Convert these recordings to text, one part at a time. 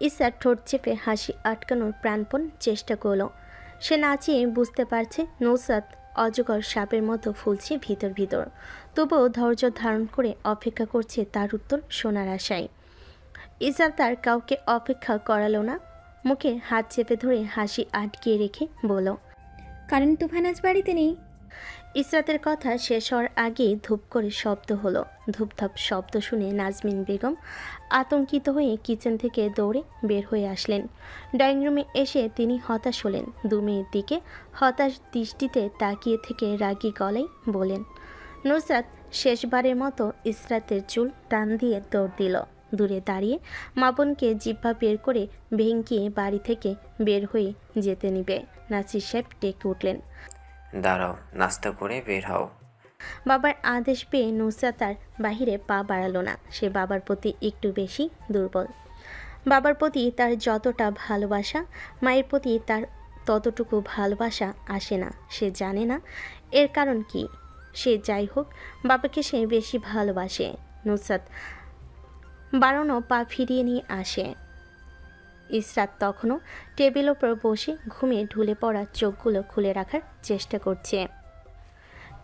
ইসরাত ঠোঁট চেপে হাসি আটকানোর প্রাণপণ চেষ্টা করলো। সে নাচিয়ে বুঝতে পারছে নুসরাত অজগর সাপের মতো ফুলছে ভিতর ভিতর, তবুও ধৈর্য ধারণ করে অপেক্ষা করছে তার উত্তর শোনার আশায়। ইসরাত আর কাউকে অপেক্ষা করালো না, মুখে হাত চেপে ধরে হাসি আটকিয়ে রেখে বলল, কারেন্ট তুফান আজ বাড়িতে নেই। ইসরাতের কথা শেষ হওয়ার আগেই ধূপ করে শব্দ হলো। ধূপধাপ শব্দ শুনে নাজমিন বেগম আতঙ্কিত হয়ে কিচেন থেকে দৌড়ে বের হয়ে আসলেন। ড্রয়িং রুমে এসে তিনি হতাশ হলেন। 2 মেয়ের দিকে হতাশ দৃষ্টিতে তাকিয়ে থেকে রাগী গলায় বলেন, নুসরাত শেষবারের মতো ইসরাতের চুল টান দিয়ে দৌড় দিল। দূরে দাঁড়িয়ে মাপনকে জিহ্বা বের করে ভেঙ্কিয়ে বাড়ি থেকে বের হয়ে যেতে নিবে। নাসির সাহেব ডেকে উঠলেন, দাঁড়াও, নাস্তা করে বের হও। বাবার আদেশ পেয়ে নুসরাত আর বাহিরে পা বাড়ালো না। সে বাবার প্রতি একটু বেশি দুর্বল। বাবার প্রতি তার যতটা ভালোবাসা, মায়ের প্রতি তার ততটুকু ভালোবাসা আসে না। সে জানে না এর কারণ কি। সে যাই হোক, বাবাকে সে বেশি ভালোবাসে। নুসরাত বাড়ানো পা ফিরিয়ে নিয়ে আসে। ইসরাত তখনও টেবিল ওপর বসে ঘুমিয়ে ঢুলে পড়া চোখগুলো খুলে রাখার চেষ্টা করছে।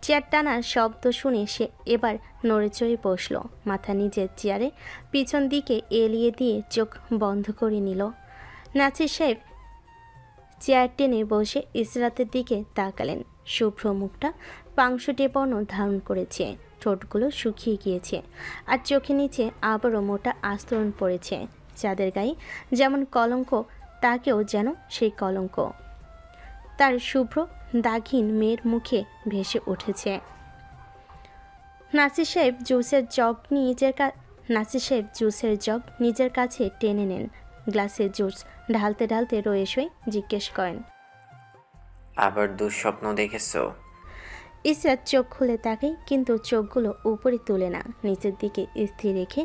চেয়ার টানার শব্দ শুনে সে এবার নড়েচড়ে বসল। মাথা নিজের চেয়ারে পিছন দিকে এলিয়ে দিয়ে চোখ বন্ধ করে নিল। নাসির সাহেব চেয়ার টেনে বসে ইসরাতের দিকে তাকালেন। শুভ্র মুখটা পাংশুটে বর্ণ ধারণ করেছে, ঠোঁটগুলো শুকিয়ে গিয়েছে, আর চোখে নিচে আবারও মোটা আস্তরণ পড়েছে। যাদের গায়ে যেমন কলঙ্ক, তাকেও যেন সেই কলঙ্ক তার শুভ্র দাগহীন মেয়ের মুখে ভেসে উঠেছে। নাসির সাহেব জুসের জগ নিজের কাছে টেনে নেন। গ্লাসে জুস ঢালতে ঢালতে রয়েশই জিজ্ঞেস করেন, আবার দুঃস্বপ্ন দেখেছো? ইসরাত চোখ খুলে তাকায়, কিন্তু চোখগুলো উপরে তুলে না, নিচের দিকে স্থির রেখে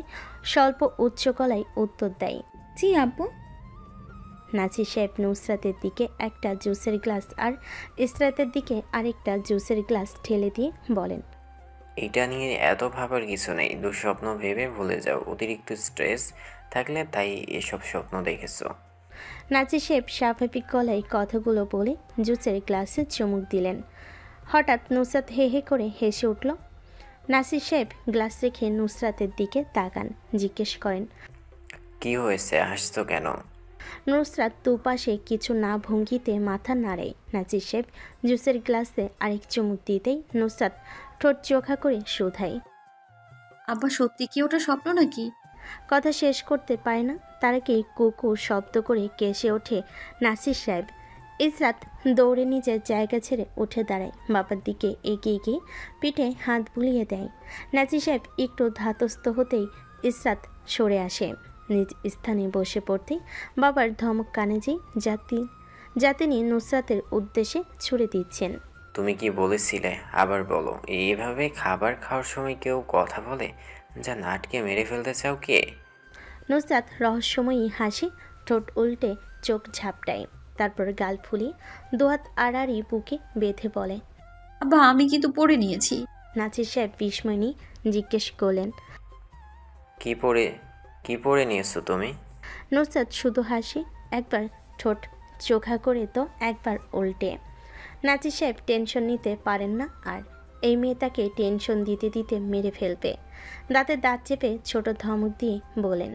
স্বল্প উচ্চ গলায় উত্তর দেয়, জি আব্বু। নাসির সাহেব নুসরাতের দিকে একটা জুসের গ্লাস আর ইসরাতের দিকে আরেকটা জুসের গ্লাস ঠেলে দিয়ে বলেন, এটা নিয়ে এত ভাবার কিছু নেই। দুঃস্বপ্ন ভেবে ভুলে যাও। অতিরিক্ত স্ট্রেস থাকলে তাই এসব স্বপ্ন দেখেছো। নাসির সাহেব স্বাভাবিক গলায় কথাগুলো বলে জুসের গ্লাসে চুমুক দিলেন। হঠাৎ নুসরাত হে হে করে হেসে উঠল। নাসির সাহেব গ্লাস রেখে নুসরাতের দিকে তাকান, জিজ্ঞেস করেন, কি হয়েছে, হাসছো কেন? নুসরাত দুপাশে কিছু না ভঙ্গিতে মাথা নাড়ে। নাসির সাহেব জুসের গ্লাসে আরেক চুমুক দিতেই নুসরাত ঠোঁট চোখা করে শুধায়, আব্বা সত্যি কি ওটা স্বপ্ন নাকি? কথা শেষ করতে পারে না, তার আগেই কুকু শব্দ করে কেসে ওঠে নাসির সাহেব। ইসরাত দৌড়ে নিজের জায়গা ছেড়ে উঠে দাঁড়ায়, বাবার দিকে এগিয়ে গিয়ে পিঠে হাত বুলিয়ে দেয়। নাসির সাহেব একটু ধাতস্থ হতেই ইসরাত সরে আসে। নিজ স্থানে বসে পড়তেই বাবার ধমক কানে যা তিনি নুসরাতের উদ্দেশ্যে ছুড়ে দিচ্ছেন। তুমি কি বলেছিলে আবার বলো। এইভাবে খাবার খাওয়ার সময় কেউ কথা বলে? যা নাটকে মেরে ফেলতে চাও কে? নুসরাত রহস্যময়ী হাসি ঠোঁট উল্টে চোখ ঝাপটায়, তারপর গাল ফুলিয়ে দুহাত আড়াআড়ি বুকে বেঁধে বলে, আব্বা আমি কিন্তু পড়ে নিয়েছি। নাসির সাহেব বিস্ময় নিয়ে জিজ্ঞেস করলেন, কি পড়ে নিয়েছো তুমি? নুসরাত শুধু হাসি, একবার ঠোঁট চোখা করে তো একবার উল্টে। নাসির সাহেব টেনশন নিতে পারেন না আর, এই মেয়ে তাকে টেনশন দিতে দিতে মেরে ফেলবে। দাঁতে দাঁত চেপে ছোট ধমক দিয়ে বলেন,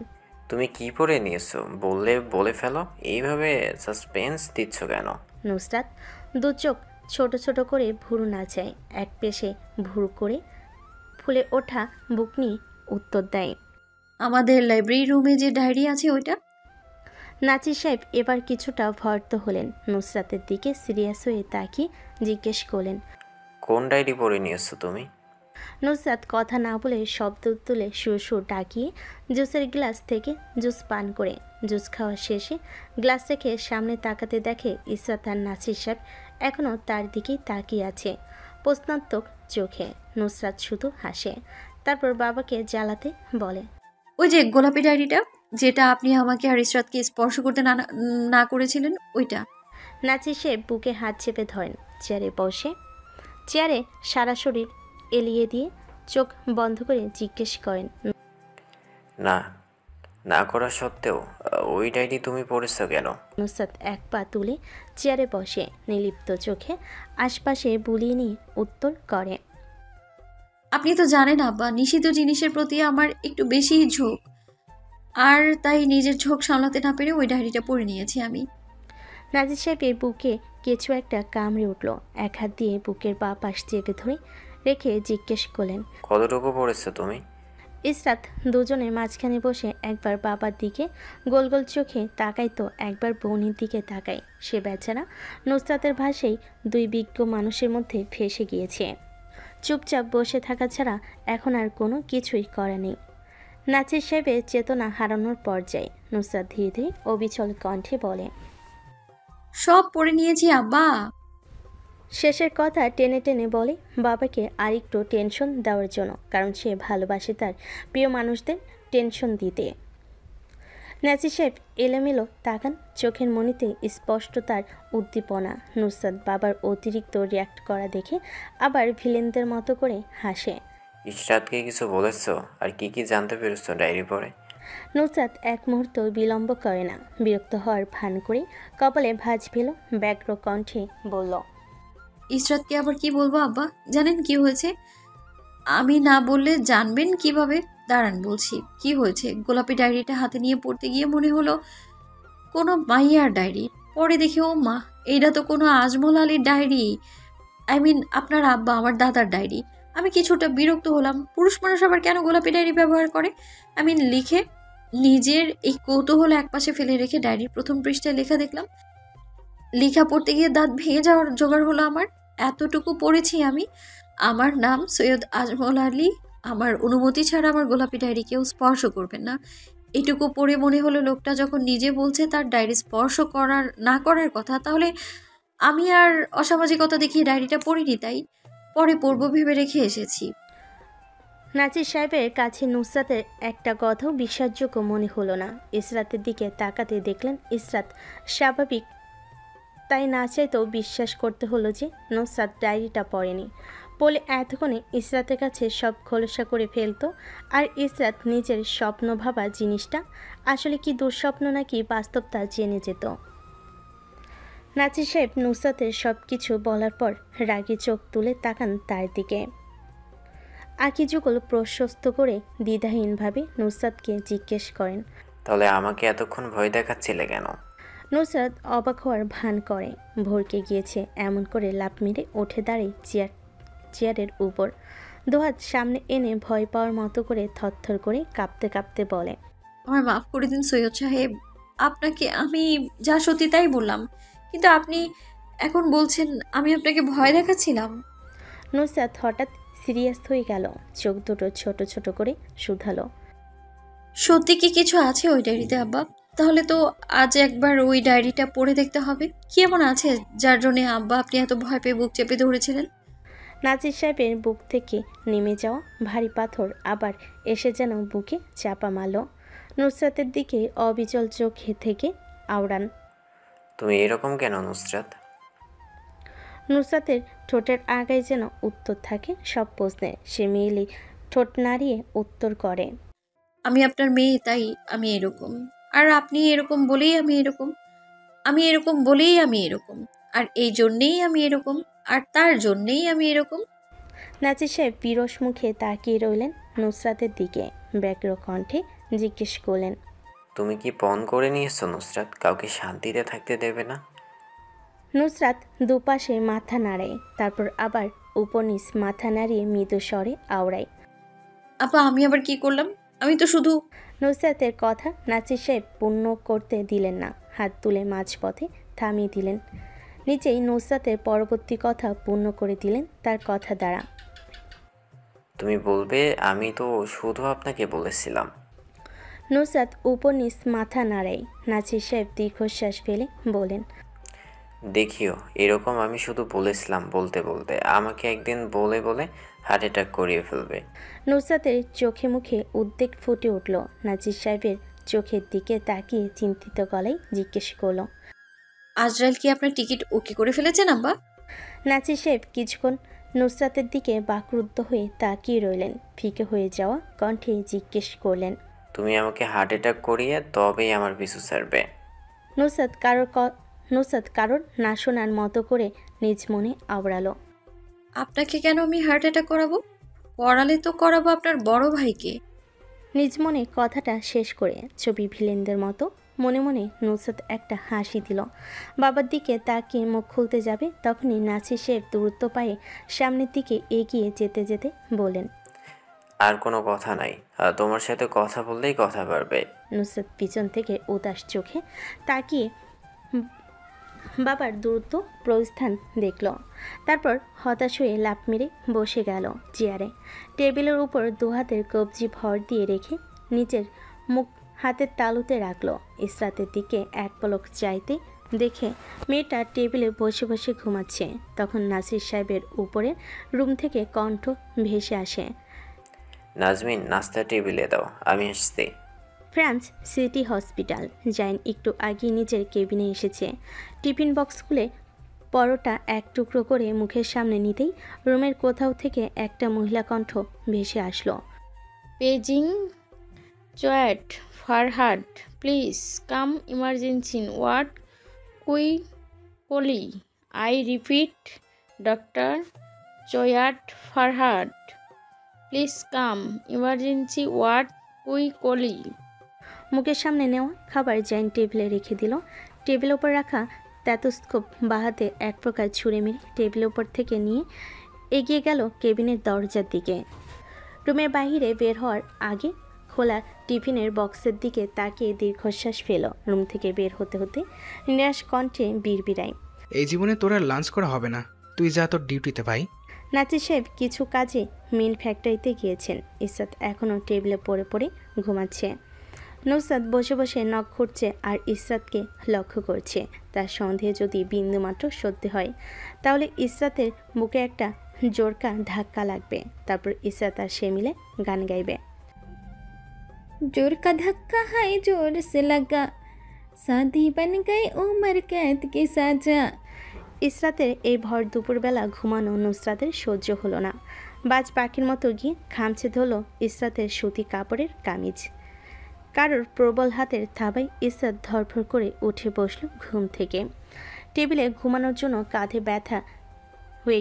তুমি কি পড়ে নিয়েছো বললে বলে ফেলো। এইভাবে সাসপেন্স দিচ্ছ কেন? নুসরাত দু চোখ ছোট ছোট করে ভুরু নাচায়, এক পেশে ভুরু করে ফুলে ওঠা বুক নিয়ে উত্তর দেয়, আমাদের লাইব্রেরি রুমে যে ডায়েরি আছে ওইটা। নাসির সাহেব এবার কিছুটা ভর্ত হলেন। নুসরাতের দিকে সিরিয়াস হয়ে তাকিয়ে জিজ্ঞেস করলেন, কোন ডায়েরি পড়ে নিয়েছো তুমি? নুসরাত কথা না বলে শব্দ তুলে সুর ডাকিয়ে জুসের গ্লাস থেকে জুস পান করে জুস খাওয়া শেষে গ্লাস রেখে সামনে তাকাতে দেখে ইসরাত আর নাসির সাহেব এখনও তার দিকেই তাকিয়ে আছে প্রশ্নাত্মক চোখে। নুসরাত শুধু হাসে, তারপর বাবাকে জ্বালাতে বলে, ওই যে গোলাপি ডায়েরিটা, যেটা আপনি আমাকে আর ইসরাতকে স্পর্শ করতে না করেছিলেন ওইটা। নাসির সাহেব বুকে হাত চেপে ধরেন, চেয়ারে সারা শরীর এলিয়ে দিয়ে চোখ বন্ধ করে জিজ্ঞেস করেন, না, না করা সত্ত্বেও ওই ডায়েরি তুমি পড়েছো কেন? নুসরাত এক পা তুলে চেয়ারে বসে নির্লিপ্ত চোখে আশপাশে বুলিয়ে নিয়ে উত্তর করে। আপনি তো জানেন আব্বা, নিষিদ্ধ জিনিসের প্রতি আমার একটু বেশিই ঝোঁক। আর তাই নিজের ঝোঁক সামলাতে না পেরে ওই ডায়েরিটা পড়ে নিয়েছি আমি। নাজির সাহেবের বুকে কিছু একটা কামড়ে উঠল। এক হাত দিয়ে বুকের বা পাশ চেপে ধরে রেখে জিজ্ঞেস করলেন। কতটুকু পড়েছো তুমি? ইসরাত দুজনের মাঝখানে বসে একবার বাবার দিকে গোল গোল চোখে তাকাই তো একবার বোনের দিকে তাকায়। সে বেচারা নুসরাতের ভাষায় দুই বিজ্ঞ মানুষের মধ্যে ফেঁসে গিয়েছে। চুপচাপ বসে থাকা ছাড়া এখন আর কোনো কিছুই করা নেই। নাজির সাহেবের চেতনা হারানোর পর্যায়ে নুসরাত ধীরে ধীরে অবিচল কণ্ঠে বলে। সব পড়ে নিয়েছি আব্বা। শেষের কথা টেনে টেনে বলে বাবাকে আরেকটু টেনশন দেওয়ার জন্য, কারণ সে ভালোবাসে তার প্রিয় মানুষদের টেনশন দিতে। নাজির সাহেব এলোমেলো তাকান, চোখের মনিতে স্পষ্ট তার উদ্দীপনা। নুসরাত বাবার অতিরিক্ত রিয়াক্ট করা দেখে আবার ভিলেনদের মতো করে হাসে। ইশরাতকে কিছু বলেছো? আর কি কি জানতে পেরেছো ডায়েরি পড়ে? নুসরাত এক মুহূর্ত বিলম্ব করে না, বিরক্ত হওয়ার ভান করে কপালে ভাঁজ ফেল, ব্যগ্র কণ্ঠে বলল। ইসরাতকে আবার কি বলবো আব্বা? জানেন কি হয়েছে? আমি না বললে জানবেন কিভাবে? দাঁড়ান বলছি কি হয়েছে। গোলাপি ডায়েরিটা হাতে নিয়ে পড়তে গিয়ে মনে হলো কোনো মাইয়ার ডায়েরি। পরে দেখে ও মা, এইটা তো কোনো আজমল আলীর ডায়েরি। আপনার আব্বা, আমার দাদার ডায়েরি। আমি কিছুটা বিরক্ত হলাম। পুরুষ মানুষ আবার কেন গোলাপি ডায়েরি ব্যবহার করে? লিখে নিজের এই কৌতূহল একপাশে ফেলে রেখে ডায়েরির প্রথম পৃষ্ঠায় লেখা দেখলাম। লেখা পড়তে গিয়ে দাঁত ভেঙে যাওয়ার জোগাড় হলো আমার। এতটুকু পড়েছি আমি, আমার নাম সৈয়দ আজমল আলী। আমার অনুমতি ছাড়া আমার গোলাপি ডায়েরি কেউ স্পর্শ করবেন না। এটুকু পড়ে মনে হলো লোকটা যখন নিজে বলছে তার ডায়েরি স্পর্শ না করার কথা, তাহলে আমি আর অসামাজিকতা দেখিয়ে ডায়েরিটা পড়িনি। তাই পরে পড়বো ভেবে রেখে এসেছি। নাজির সাহেবের কাছে নুসরাতের একটা কথাও বিশ্বাসযোগ্য মনে হলো না। ইসরাতের দিকে তাকাতে দেখলেন ইসরাত স্বাভাবিক, তাই না চাইতেও বিশ্বাস করতে হলো যে নুসরাত ডায়েরিটা পড়েনি। বলে এতক্ষণে ইসরাতের কাছে সব খোলসা করে ফেলতো। আর ইসরাত নিজের স্বপ্ন ভাবা জিনিসটা আসলে কি দুঃস্বপ্ন নাকি বাস্তব তা জেনে যেত। নাজির সাহেব নুসরাতের সব কিছু বলার পর রাগী চোখ তুলে তাকান তার দিকে। আঁকি যুগল প্রশস্ত করে দ্বিধাহীনভাবে নুসরাতকে জিজ্ঞেস করেন। তাহলে আমাকে এতক্ষণ ভয় দেখাচ্ছিলে কেন? নুসরাত অবাক হওয়ার ভান করে, ভরকে গিয়েছে এমন করে লাফ মেরে উঠে দাঁড়িয়ে চেয়ারের উপর দুহাত সামনে এনে ভয় পাওয়ার মতো করে থরথর করে কাঁপতে কাঁপতে বলে। আমার মাফ করে দিন সৈয়দ সাহেব, আপনাকে আমি যা সত্যি তাই বললাম, কিন্তু আপনি এখন বলছেন আমি আপনাকে ভয় দেখাচ্ছিলাম। নুসরাত হঠাৎ সিরিয়াস হয়ে গেল, চোখ দুটো ছোট ছোট করে শুধালো। সত্যি কি কিছু আছে ওই ডায়েরিতে আব্বা? তাহলে তো আজ একবার ওই ডায়েরিটা পড়ে দেখতে হবে। কি এমন আছে যার জন্য আব্বা আপনি এত ভয় পেয়ে বুক চেপে ধরেছিলেন? নাজির সাহেবের বুক থেকে নেমে যাওয়া ভারী পাথর আবার এসে যেন বুকে চাপা মারল। নুসরাতের দিকে অবিচল চোখে থেকে আওড়ান। তুমি এরকম কেন নুসরাত? নুসরাতের ঠোঁটের আগায় যেন উত্তর থাকে সব প্রশ্নে। সে মেয়েলি ঠোঁট নাড়িয়ে উত্তর করে। আমি আপনার মেয়ে, তাই আমি এরকম। আর আপনি এরকম বলেই আমি এরকম। আমি এরকম বলেই আমি এরকম। আর এই জন্যেই আমি এরকম। আর তার জন্যেই আমি এরকম। নাজির সাহেব বিরস মুখে তাকিয়ে রইলেন নুসরাতের দিকে, ব্যগ্র কণ্ঠে জিজ্ঞেস করলেন। তুমি কি পণ করে নিয়েছো নুসরাত? কাউকে শান্তিতে থাকতে দেবে না? নুসরাত দুপাশে মাথা নাড়ায়, তারপর আবার উপর নিচ মাথা নাড়িয়ে মৃদু স্বরে আওড়ায়। আপা আমি আবার কি করলাম? আমি তো শুধু। নুসরাতের কথা নাজির সাহেব পূর্ণ করতে দিলেন না, হাত তুলে মাঝপথে থামিয়ে দিলেন। নিজেই নুসরাতের পরবর্তী কথা পূর্ণ করে দিলেন তার কথা দ্বারা। তুমি বলবে আমি তো শুধু আপনাকে বলেছিলাম। নুসরাত উপর নিচ মাথা নাড়ায়। নাজির সাহেব দীর্ঘশ্বাস ফেলে বলেন। দেখিও, এরকম আমি শুধু বলেছিলাম বলতে বলতে আমাকে একদিন বলে বলে হার্ট অ্যাটাক করিয়ে ফেলবে। নুসরাতের চোখে মুখে উদ্বেগ ফুটে উঠল। নাজির সাহেবের চোখের দিকে তাকিয়ে চিন্তিত গলায় জিজ্ঞেস করল। আজরাইল কি আপনার টিকিট ওকে করে ফেলেছেন আব্বা? নাজির সাহেব কিছুক্ষণ নুসরাতের দিকে বাকরুদ্ধ হয়ে তাকিয়ে রইলেন। ফিকে হয়ে যাওয়া কণ্ঠে জিজ্ঞেস করলেন। তুমি আমাকে হার্ট অ্যাটাক করিয়ে তবেই আমার পিছু ছাড়বে। নুসরাত কারোর না শোনার মতো করে নিজ মনে আওড়ালো। আপনাকে কেন আমি হার্ট অ্যাটাক করাবো? করালে তো করাবো আপনার বড় ভাইকে। নিজ মনে কথাটা শেষ করে ছবি ভিলেনদের মতো মনে মনে নুসরাত একটা হাসি দিল। বাবার দিকে তাকিয়ে মুখ খুলতে যাবে তখনই নাসির সাহেব দূরত্ব পায়ে সামনের দিকে এগিয়ে যেতে যেতে বলেন, আর কোনো কথা নাই, তোমার সাথে কথা বললেই কথা পারবে। নুসরাত পিছন থেকে উদাস চোখে তাকিয়ে বাবার দূরত্ব প্রস্থান দেখল। তারপর হতাশ হয়ে লাফ মেরে বসে গেল চেয়ারে। টেবিলের উপর দুহাতের কবজি ভর দিয়ে রেখে নিচের মুখ হাতের তালুতে রাখলো। ইসরাতের দিকে এক পলক চাইতে দেখে মেয়েটা টেবিলে বসে বসে ঘুমাচ্ছে। তখন নাসির সাহেবের উপরে রুম থেকে কণ্ঠ ভেসে আসে, নাজমিন, নাস্তা টেবিলে দাও, আমি আসছি। France city hospital. জাইন একটু আগে নিজের কেবিনে এসেছে। টিফিন বক্স খুলে পরোটা এক টুকরো করে মুখের সামনে নিতেই রুমের কোথাও থেকে একটা মহিলা কণ্ঠ ভেসে আসলো, পেজিং চোয়াট Farhad, please come emergency ward quickly. I repeat, doctor চোয়াট Farhad, please come emergency ward quickly. মুখের সামনে নেওয়া খাবার জাইন টেবিলে রেখে দিল। টেবিলের ওপর রাখা স্টেথোস্কোপ বাহাতে এক প্রকার ছুঁড়ে মেরে টেবিলের ওপর থেকে নিয়ে এগিয়ে গেল কেবিনের দরজার দিকে। রুমের বাইরে বের হওয়ার আগে খোলা টিফিনের বক্সের দিকে তাকিয়ে দীর্ঘশ্বাস ফেল। রুম থেকে বের হতে হতে নিরাশ কণ্ঠে বিড়বিড়ায়, এই জীবনে তোর আর লাঞ্চ করা হবে না, তুই যা তোর ডিউটিতে ভাই। নাজির সাহেব কিছু কাজে মিল ফ্যাক্টরিতে গিয়েছেন। ইসরাত এখনও টেবিলে পড়ে পড়ে ঘুমাচ্ছে। নুসরাত বসে বসে নখ ঘুরছে আর ইসরাতকে লক্ষ্য করছে। তার সন্দেহে যদি বিন্দুমাত্র সত্যি হয় তাহলে ইসরাতের বুকে একটা জোরকা ধাক্কা লাগবে। তারপর ইসরাত আর সে মিলে গান গাইবে, जोर का धक्का है जोर से लगा, शादी बन गई उम्र कैद की सजा। ইসরাতের এই ভর দুপুরবেলা ঘুমানো নুসরাতের সহ্য হলো না। বাজ পাখির মতো গিয়ে খামচে ধরল ইসরাতের সুতি কাপড়ের কামিজ। কারোর প্রবল হাতের থাবায় ইসরাত ধরফর করে উঠে বসল ঘুম থেকে। টেবিলে ঘুমানোর জন্য কাঁধে ব্যথা হয়ে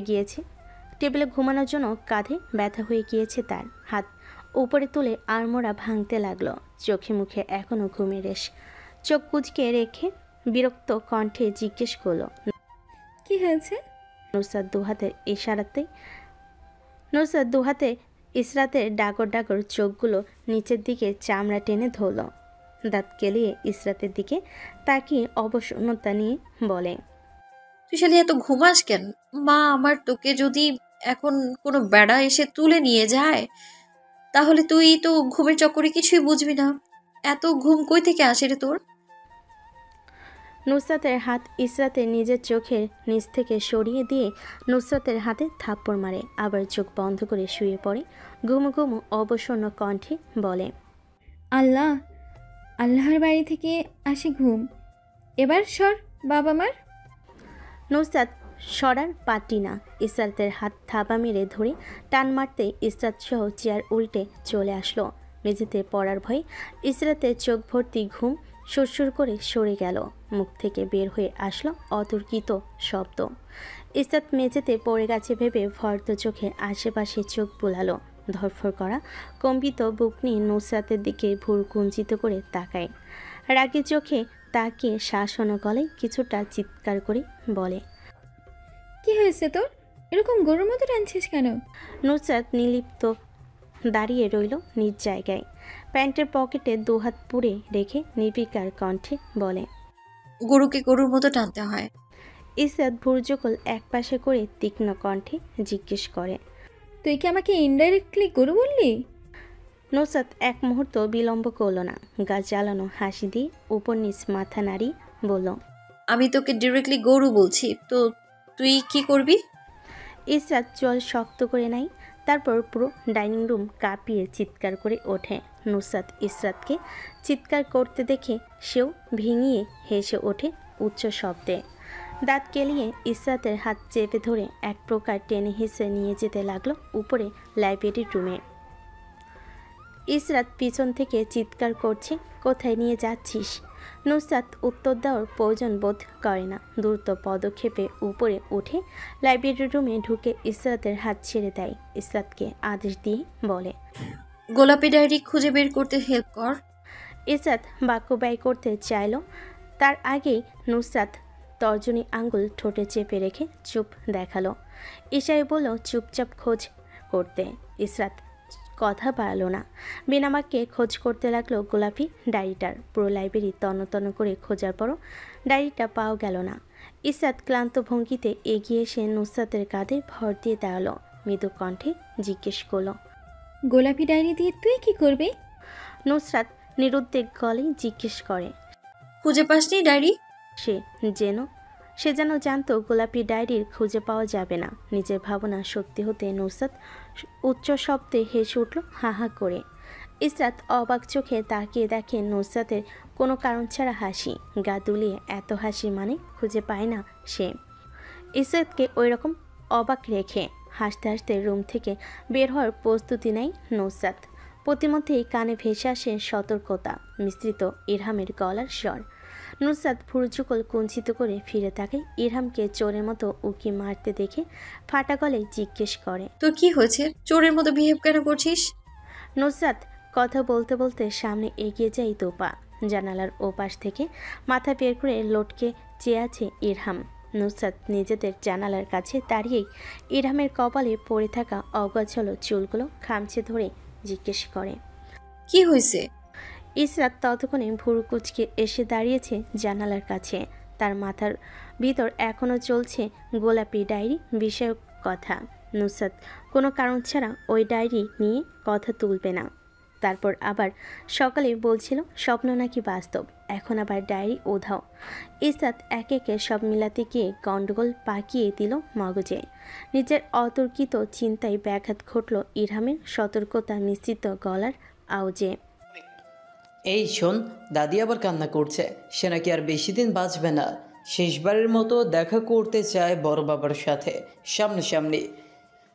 গিয়েছে তার। হাত উপরে তুলে আড়মোড়া ভাঙতে লাগলো। চোখে মুখে এখনও ঘুমের রেশ। চোখ কুঁচকে রেখে বিরক্ত কণ্ঠে জিজ্ঞেস করলো, কি হয়েছে? নুসরাত দুহাতে ইসরাতের ডাগর ডাগর চোখগুলো নিচের দিকে চামড়া টেনে ধরল। দাঁত কেলিয়ে ইসরাতের দিকে তাকিয়ে অবসন্নতা নিয়ে বলে, তুই শালি এত ঘুমাস কেন? মা আমার তোকে যদি এখন কোনো বেড়া এসে তুলে নিয়ে যায় তাহলে তুই তো ঘুমের চক্করে কিছুই বুঝবি না। এত ঘুম কই থেকে আসে রে তোর? নুসরাতের হাত ইসরাতের নিজের চোখের নিচ থেকে সরিয়ে দিয়ে নুসরাতের হাতে থাপ্পড় মারে। আবার চোখ বন্ধ করে শুয়ে পড়ে। ঘুমু ঘুমু অবসন্ন কণ্ঠে বলে, আল্লাহর বাড়ি থেকে আসে ঘুম, এবার সর বাবা মার। নুসরাত সরার পাটি না। ইসরাতের হাত থাবা মেরে ধরে টান মারতে ইসরাত সহ চেয়ার উল্টে চলে আসলো। মেঝেতে পড়ার ভয়ে ইসরাতের চোখ ভর্তি ঘুম সুরসুর করে সরে গেল। মুখ থেকে বের হয়ে আসলো অতর্কিত শব্দ। ইসরাত মেঝেতে পড়ে গেছে ভেবে ভর্ত চোখে আশেপাশে চোখ বুলালো। ধরফর করা কম্পিত বুক নিয়ে নুসরাতের দিকে ভুরু কুঞ্চিত করে তাকায়। রাগী চোখে তাকিয়ে শ্বাসন গলায় কিছুটা চিৎকার করে বলে, কি হয়েছে তোর? এরকম গরুর মতো টানছিস কেন? নুসরাত নির্লিপ্ত দাঁড়িয়ে রইল নিজ জায়গায়। প্যান্টের পকেটে দুহাত পুড়ে রেখে নির্বিকার কণ্ঠে বলে, গরুকে গরুর মতো টানতে হয়। ইসরাত ভুরুযুগল একপাশে করে তীক্ষ্ণ কণ্ঠে জিজ্ঞেস করে, তুই কি আমাকে ইনডাইরেক্টলি গরু বললি? নুসরাত এক মুহূর্ত বিলম্ব করল না। গা জ্বালানো হাসি দিয়ে উপর নিচ মাথা নাড়ি বলল, আমি তোকে ডিরেক্টলি গরু বলছি, তো তুই কি করবি? ইসরাত জল শক্ত করে নাই। তারপর পুরো ডাইনিং রুম কাঁপিয়ে চিৎকার করে ওঠে। নুসরাত ইসরাতকে চিৎকার করতে দেখে সেও ভেঙিয়ে হেসে ওঠে উচ্চ শব্দে। দাঁত কেলিয়ে ইসরাতের হাত চেপে ধরে এক প্রকার টেনে হেসে নিয়ে যেতে লাগলো উপরে লাইব্রেরির রুমে। ইসরাত পিছন থেকে চিৎকার করছে, কোথায় নিয়ে যাচ্ছিস? নুসরাত উত্তর দেওয়ার প্রয়োজন বোধ করে না, দ্রুত পদক্ষেপে উপরে উঠে লাইব্রেরি রুমে ঢুকে ইসরাতের হাত ছেড়ে দেয়। ইসরাতকে আদেশ দিয়ে বলে, গোলাপি ডায়েরি খুঁজে বের করতে হেল্প কর। ইসরাত বাক্য ব্যয় করতে চাইল, তার আগেই নুসরাত তর্জনী আঙ্গুল ঠোঁটে চেপে রেখে চুপ দেখালো। ইশাই বলল চুপচাপ খোঁজ করতে। ইসরাত কথা বাড়ালো না, বিনা বাক্যে খোঁজ করতে লাগলো গোলাপি ডায়েরিটার। পুরো লাইব্রেরি তন্ন তন্ন করে খোঁজার পরও ডায়েরিটা পাওয়া গেল না। ইসরাত ক্লান্ত ভঙ্গিতে এগিয়ে এসে নুসরাতের কাঁধে ভর দিয়ে দাঁড়ালো, মৃদু কণ্ঠে জিজ্ঞেস করলো, গোলাপি ডায়েরি দিয়ে তুই কি করবি? নুসরাত নিরুদ্বেগ গলায় জিজ্ঞেস করে। খুঁজে পাসনি ডায়েরি? সে যেন জানতো গোলাপি ডায়েরির খুঁজে পাওয়া যাবে না। নিজের ভাবনা সত্যি হতে নুসরাত উচ্চ শব্দে হেসে উঠল হা হা করে। ইসরাত অবাক চোখে তাকিয়ে দেখে নুসরাতের কোনো কারণ ছাড়া হাসি, গা দুলিয়ে এত হাসি মানে খুঁজে পায় না সে। ইসরাতকে ওই রকম অবাক রেখে হাসতে হাসতে রুম থেকে বের হওয়ার প্রস্তুতি নেয় নুসরাত। প্রতিমধ্যেই কানে ভেসে আসে সতর্কতা মিশ্রিত ইরহামের গলার স্বর। নুসরাত ভুরুযুগল কুঞ্চিত করে ফিরে তাকায়। ইরহামকে চোরের মতো উকি মারতে দেখে ফাটা গলায় জিজ্ঞেস করে, তোর কি হয়েছে? চোরের মতো বিহেভ কেন করছিস? নুসরাত কথা বলতে বলতে সামনে এগিয়ে যায় দুপা। জানালার ওপাশ থেকে মাথা বের করে লটকে চেয়ে আছে ইরহাম। নুসরাত নিজেদের জানালার কাছে দাঁড়িয়েই ইরহামের কপালে পড়ে থাকা অগোছালো চুলগুলো খামচে ধরে জিজ্ঞেস করে, কি হয়েছে? ইসরাত ততক্ষণে ভুরু কুচকে এসে দাঁড়িয়েছে জানালার কাছে। তার মাথার ভিতর এখনও চলছে গোলাপি ডায়েরি বিষয়ক কথা। নুসরাত কোনো কারণ ছাড়া ওই ডায়েরি নিয়ে কথা তুলবে না। তারপর আবার সকালে বলছিল স্বপ্ন নাকি বাস্তব, এখন আবার ডায়েরি উধাও। ইসরাত একে একে সব মিলাতে গিয়ে গণ্ডগোল পাকিয়ে দিল মগজে। নিজের অতর্কিত চিন্তায় ব্যাঘাত ঘটল ইরহামের সতর্কতা মিশ্রিত গলার আওয়াজে। এই শোন, দাদি আবার কান্না করছে, সে নাকি আর বেশি দিন বাঁচবে না। শেষবারের মতো দেখা করতে চায় বড় বাবার সাথে, সামনাসামনি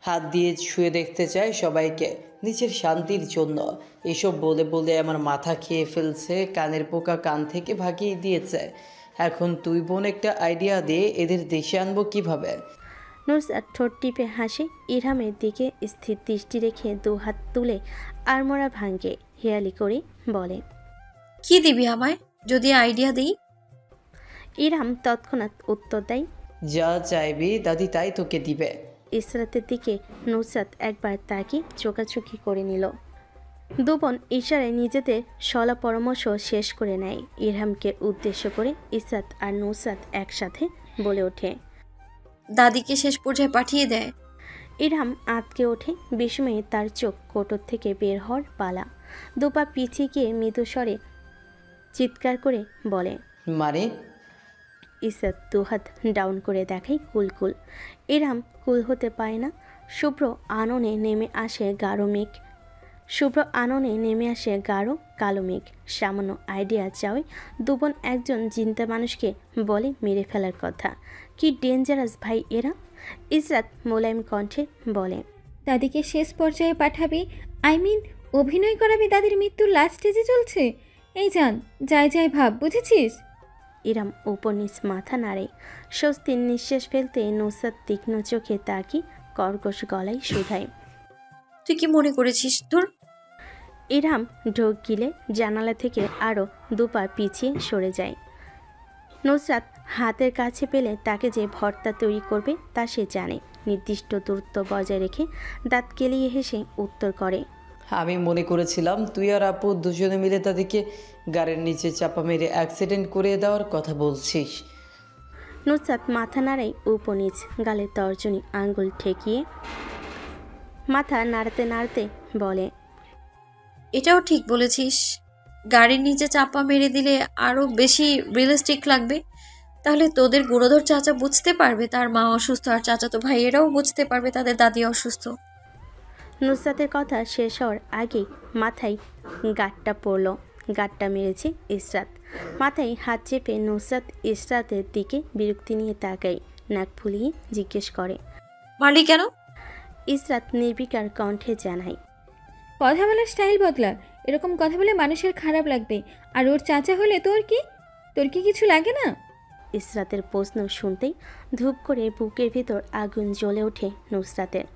হাত দিয়ে শুয়ে দেখতে চায় সবাইকে নিজের শান্তির জন্য। এসব বলে বলে আমার মাথা খেয়ে ফেলছে, কানের পোকা কান থেকে ভাগিয়ে দিয়েছে। এখন তুই বোন একটা আইডিয়া দিয়ে এদের দেশে আনবো কিভাবে? নুসরাত ঠোঁট টিপে হাসে, ইরহামের দিকে স্থির দৃষ্টি রেখে দু হাত তুলে আড়মোড়া ভাঙে হেয়ালি করে বলে, কি দিবি আমায় যদি আইডিয়া দিই? ইরহাম তৎক্ষণাৎ উত্তর দেয়, যা চাইবি দাদি তাই তোকে দিবে। ইসরাতের দিকে নুসরাত একবার তাকে চোকাচুকি করে নিল। দুবোন ইশারায় নিজেদের সলা পরামর্শ শেষ করে নেয়। ইরহামকে উদ্দেশ্য করে ইসরাত আর নুসরাত একসাথে বলে ওঠে, দাদিকে শেষ পর্যায়ে পাঠিয়ে দেয়। ইরহাম আঁতকে ওঠে, বিস্ময়ে তার চোখ কোটর থেকে বের হওয়ার পালা। দুপা পিছিয়ে গিয়ে মৃদু স্বরে চিৎকার করে বলে, মানে? ইসরাত দুহাত ডাউন করে দেখায় কুলকুল। ইরহাম কুল হতে পায় না। শুভ্র আননে নেমে আসে গাঢ় কালো মেঘ। সামান্য আইডিয়া চাওয়ে দুবোন একজন জিন্তা মানুষকে বলে মেরে ফেলার কথা। কি ডেঞ্জারাস ভাই এরা। ইসরাত মোলায়েম কণ্ঠে বলে, দাদিকে শেষ পর্যায়ে পাঠাবি, অভিনয় করাবি দাদির মৃত্যুর লাস্ট স্টেজে চলছে। এই জান, যাই ভাব, বুঝেছিস? ইরহাম উপর নিচ মাথা নাড়ে। স্বস্তির নিঃশ্বাস ফেলতে নুসরাত তীক্ষ্ণ চোখে তাকি কর্কশ গলায় শুধায়, তুই কি মনে করেছিস তোর? ইরহাম ঢোক গিলে জানালা থেকে আরও দুপা পিছিয়ে সরে যায়। নুসরাত হাতের কাছে পেলে তাকে যে ভর্তা তৈরি করবে তা সে জানে। নির্দিষ্ট দূরত্ব বজায় রেখে দাঁত কেলিয়ে হেসে উত্তর করে, আমি মনে করেছিলাম তুই আর আপু দুজনে মিলে তাদেরকে গাড়ির নিচে চাপা মেরে অ্যাক্সিডেন্ট করে দেওয়ার কথা বলছিস। নুসরাত মাথা নাড়াই উপনিচ, গালে তর্জনী আঙ্গুল ঠেকিয়ে মাথা নাড়াতে নাড়াতে বলে, এটাও ঠিক বলেছিস। গাড়ির নিচে চাপা মেরে দিলে আরো বেশি রিয়েলিস্টিক লাগবে। তাহলে তোদের গুণধর চাচা বুঝতে পারবে তার মা অসুস্থ, আর চাচাতো ভাইয়েরাও বুঝতে পারবে তাদের দাদি অসুস্থ। নুসরাতের কথা শেষ হওয়ার আগেই মাথায় গাঁটটা পড়ল। গাঁটটা মেরেছে ইসরাত। মাথায় হাত চেপে নুসরাত ইসরাতের দিকে বিরক্তি নিয়ে তাকায়, নাক ফুলিয়ে জিজ্ঞেস করে, মারলি কেন? ইসরাত নির্বিকার কণ্ঠে জানায়, কথা বলার স্টাইল বদলা। এরকম কথা বলে মানুষের খারাপ লাগবে। আর ওর চাচা হলে তোর কি কিছু লাগে না? ইসরাতের প্রশ্ন শুনতেই ধূপ করে বুকের ভিতর আগুন জ্বলে ওঠে নুসরাতের।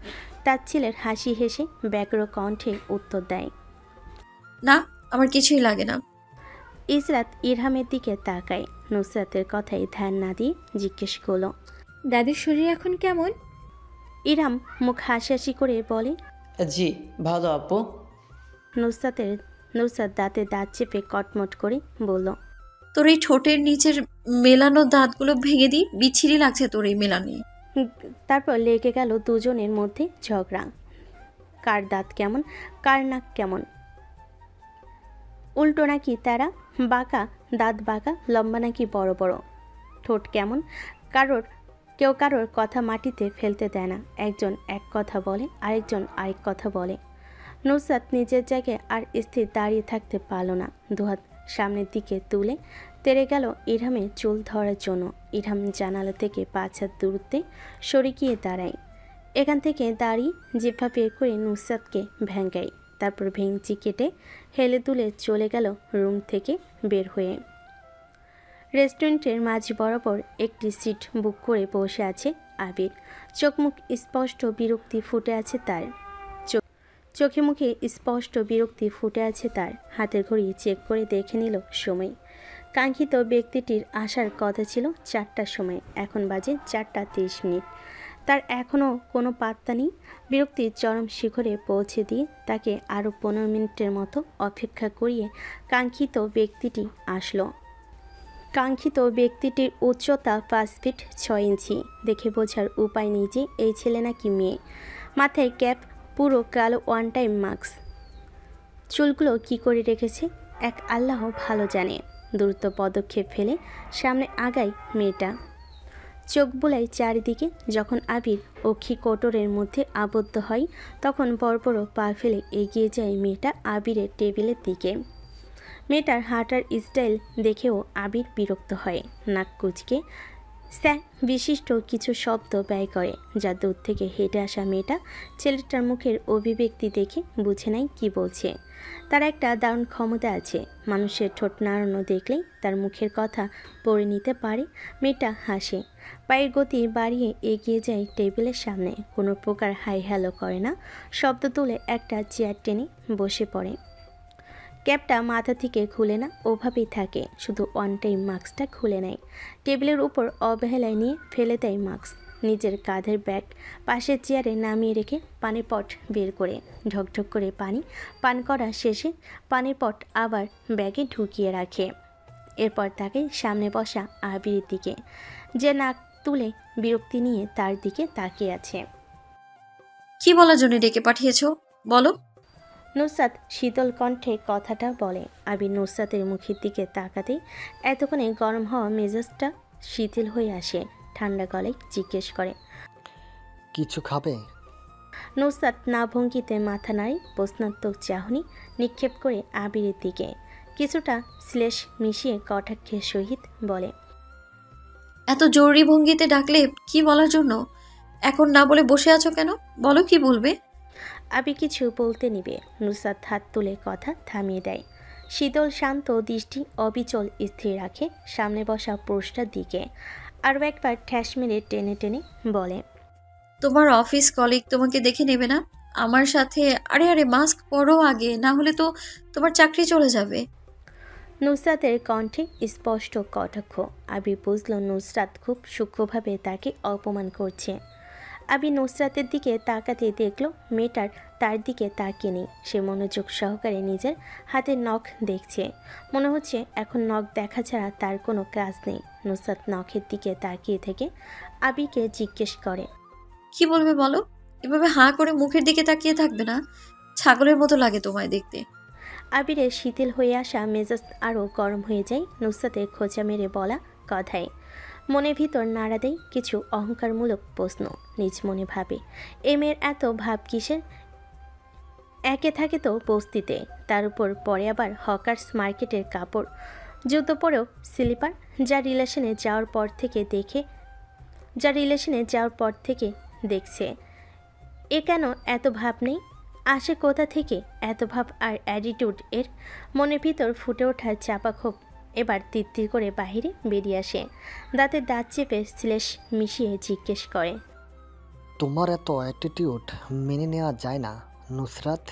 তার ছেলের হাসি হেসে ব্যগ্র কণ্ঠে উত্তর দেয়। না, আমার কিছুই লাগে না। ইসরাত ইরহামের দিকে তাকায়। নুসরাতের কথায় ধ্যান না দিয়ে জিজ্ঞেস করলো, দাদির শরীর এখন কেমন? ইরহাম মুখ হাসি করে বলে, জি ভালো আপু। নুসরাত দাঁতে দাঁত চেপে কটমট করে বলল, তোর এই ঠোঁটের নিচের মেলানো দাঁতগুলো ভেঙে দিই, বিচ্ছিরি লাগছে তোর এই মেলানি। তারপর লেগে গেল দুজনের মধ্যে ঝগড়া। কার দাঁত কেমন, কার নাক কেমন, উল্টো নাকি তারা বাঁকা, দাঁত বাঁকা, লম্বা নাকি বড় বড়, ঠোঁট কেমন, কেউ কারোর কথা মাটিতে ফেলতে দেয় না। একজন এক কথা বলে, আরেকজন আরেক কথা বলে। নুসরাত নিজের জায়গায় আর স্থির দাঁড়িয়ে থাকতে পারল না। দুহাত সামনের দিকে তুলে তেড়ে গেল ইরহামের চুল ধরার জন্য। ইরহাম জানালা থেকে 5 হাত দূরত্বে সরে গিয়ে দাঁড়ায়। এখান থেকে দাঁড়িয়ে জিহ্বা বের করে নুসরাতকে ভেঙ্গায়। তারপর ভেঙচি কেটে হেলে দুলে চলে গেল রুম থেকে বের হয়ে। রেস্টুরেন্টের মাঝ বরাবর একটি সিট বুক করে বসে আছে আবির। চোখ মুখ স্পষ্ট বিরক্তি ফুটে আছে তার। চোখে মুখে স্পষ্ট বিরক্তি ফুটে আছে তার। হাতের ঘড়ি চেক করে দেখে নিল সময়। কাঙ্ক্ষিত ব্যক্তিটির আসার কথা ছিল 4টার সময়, এখন বাজে 4টা 30 মিনিট। তার এখনও কোনো পাত্তা নেই। বিরক্তির চরম শিখরে পৌঁছে দিয়ে তাকে আরও 15 মিনিটের মতো অপেক্ষা করিয়ে কাঙ্ক্ষিত ব্যক্তিটি আসলো। কাঙ্ক্ষিত ব্যক্তিটির উচ্চতা 5 ফিট 6 ইঞ্চি। দেখে বোঝার উপায় নেই যে এই ছেলে নাকি মেয়ে। মাথায় ক্যাপ, পুরো কালো ওয়ান টাইম মাস্ক। চুলগুলো কি করে রেখেছে এক আল্লাহ ভালো জানে। দ্রুত পদক্ষেপ ফেলে সামনে আগায় মেয়েটা। চোখ বুলাই চারিদিকে। যখন আবির অক্ষি কোটরের মধ্যে আবদ্ধ হয় তখন বড় বড় পা ফেলে এগিয়ে যায় মেয়েটা আবিরের টেবিলের দিকে। মেয়েটার হাঁটার স্টাইল দেখেও আবির বিরক্ত হয়। নাক কুচকে স্যার বিশিষ্ট কিছু শব্দ ব্যয় করে, যা দূর থেকে হেঁটে আসা মেয়েটা ছেলেটার মুখের অভিব্যক্তি দেখে বুঝে নেয় কী বলছে। তার একটা দারুণ ক্ষমতা আছে, মানুষের ঠোঁট নাড়ানো দেখলেই তার মুখের কথা পড়ে নিতে পারে। মেয়েটা হাসে, পায়ের গতি বাড়িয়ে এগিয়ে যায় টেবিলের সামনে। কোনো প্রকার হাই হ্যালো করে না, শব্দ তুলে একটা চেয়ার টেনে বসে পড়ে। ক্যাপটা মাথা থেকে খুলে না, ওভাবেই থাকে, শুধু ওয়ান টাইম মাস্কটা খুলে নেয়। টেবিলের উপর অবহেলায় নিয়ে ফেলে দেয় মাস্ক। নিজের কাঁধের ব্যাগ পাশের চেয়ারে নামিয়ে রেখে পানির পট বের করে ঢকঢক করে পানি পান করা শেষে পানির পট আবার ব্যাগে ঢুকিয়ে রাখে। এরপর তাকে সামনে বসা আবিরের দিকে, যে নাক তুলে বিরক্তি নিয়ে তার দিকে তাকিয়ে আছে। কি বলার জন্য ডেকে পাঠিয়েছো বলো? নুসরাত শীতল কণ্ঠে কথাটা বলে। আবির নুসরাতের মুখের দিকে তাকাতেই এতক্ষণে গরম হওয়া মেজাজটা শিথিল হয়ে আসে। ঠান্ডা গলায় জিজ্ঞেস করে, কিছু খাবে? নুসরাত না ভঙ্গিতে মাথা নাড়ি, প্রশ্নাত্মক চাহনি নিক্ষেপ করে আবিরের দিকে কিছুটা শ্লেষ মিশিয়ে কটাক্ষের সহিত বলে, এত জরুরি ভঙ্গিতে ডাকলে কি বলার জন্য? এখন না বলে বসে আছো কেন? বলো কি বলবে? আবির কিছু বলতে নিবে, নুসরাত হাত তুলে কথা থামিয়ে দেয়। শীতল শান্ত দৃষ্টি অবিচল স্থির রাখে সামনে বসা পুরুষটার দিকে। আরও একবার ঠ্যাস মেরে টেনে টেনে বলে, তোমার অফিস কলিগ তোমাকে দেখে নেবে না আমার সাথে? আরে আরে মাস্ক পরো আগে, না হলে তো তোমার চাকরি চলে যাবে। নুসরাতের কণ্ঠে স্পষ্ট কটাক্ষ। আবির বুঝল নুসরাত খুব সূক্ষ্মভাবে তাকে অপমান করছে। আবির নুসরাতের দিকে তাকাতে দেখল মেয়েটার তার দিকে তাকিয়ে নেই। সে মনোযোগ সহকারে নিজের হাতের নখ দেখছে। মনে হচ্ছে এখন নখ দেখা ছাড়া তার কোনো কাজ নেই। নুসরাত নখের দিকে তাকিয়ে থেকে আবিরকে জিজ্ঞেস করে, কি বলবে বলো? এভাবে হাঁ করে মুখের দিকে তাকিয়ে থাকবে না? ছাগলের মতো লাগে তোমায় দেখতে। আবিরের শিথিল হয়ে আসা মেজাজ আরও গরম হয়ে যায় নুসরাতের খোঁচা মেরে বলা কথায়। মনের ভিতর নাড়া দেয় কিছু অহংকারমূলক প্রশ্ন। নিজ মনে ভাবে, এ মেয়ের এত ভাব কিসের? একে থাকে তো বস্তিতে, তার উপর পরে আবার হকার্স মার্কেটের কাপড়, জুতো পরেও স্লিপার, যা রিলেশনে যাওয়ার পর থেকে দেখছে। এ কেন এত ভাব নেই? আসে কোথা থেকে এত ভাব আর অ্যাটিটিউড এর? মনের ভিতর ফুটে ওঠা চাপা ক্ষোভ এবার তিত্তির করে বাহিরে বেরিয়ে আসে। দাঁতে দাঁত চেপে শ্লেষ মিশিয়ে জিজ্ঞেস করে, তোমার এত অ্যাটিটিউড মেনে নেওয়া যায় না নুসরাত।